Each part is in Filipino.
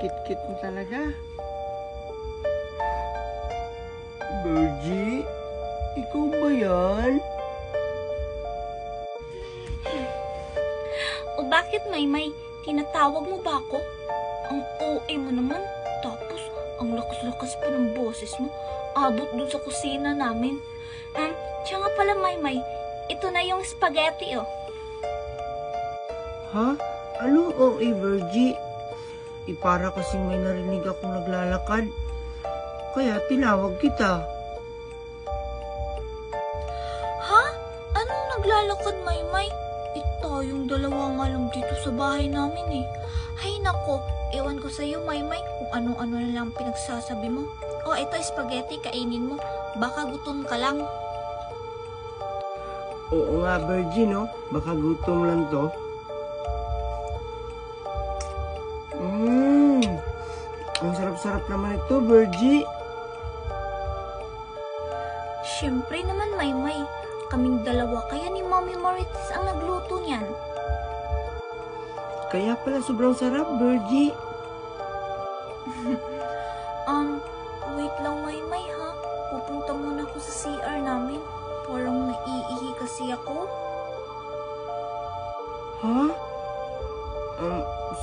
kit-kit mo talaga. Virgie, ikaw ba yan? O bakit, Maymay? Tinatawag mo ba ako? Ang OA mo naman. Tapos, ang lakas-lakas pa ng boses mo. Abot dun sa kusina namin. Siya nga pala, Maymay. Ito na yung spaghetti, oh. Ha? Anong OA, Virgie? Para kasing may narinig akong naglalakad. Kaya tinawag kita. Ha? Anong naglalakad, Maymay? Tayong dalawa nga lang dito sa bahay namin eh. Hay nako, ewan ko sa'yo, Maymay, kung ano-ano na lang pinagsasabi mo. O, ito spaghetti, kainin mo. Baka gutom ka lang. Oo nga, Virgie, no? Baka gutom lang to. Ang sarap-sarap naman ito, Virgie. Siyempre naman, Maymay. Kaming dalawa, kaya ni Mommy Marites ang nagluto niyan. Kaya pala sobrang sarap, Virgie. Wait lang, Maymay, ha? Pupunta muna ako sa CR namin. Parang naiihi kasi ako. Ha?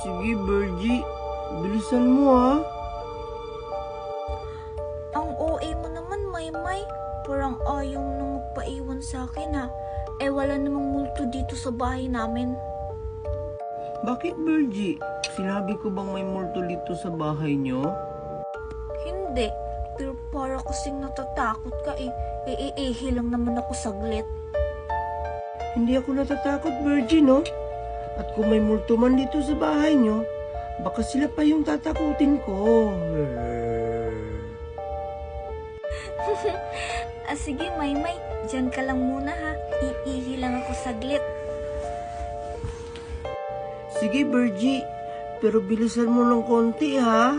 Sige, Virgie. Bilisan mo, ha? Ang OA mo naman, Maymay. Parang ayaw mo nang magpaiwan sa akin, ha? Eh, wala namang multo dito sa bahay namin. Bakit, Virgie? Sinabi ko bang may multo dito sa bahay nyo? Hindi. Pero para kasing natatakot ka eh. Iihi lang naman ako saglit. Hindi ako natatakot, Virgie, no? At kung may multo man dito sa bahay nyo, baka sila pa yung tatakutin ko. Sige, Maymay. Diyan ka lang muna, ha? Iihi lang ako saglit. Sige, Virgie. Pero bilisan mo ng konti, ha?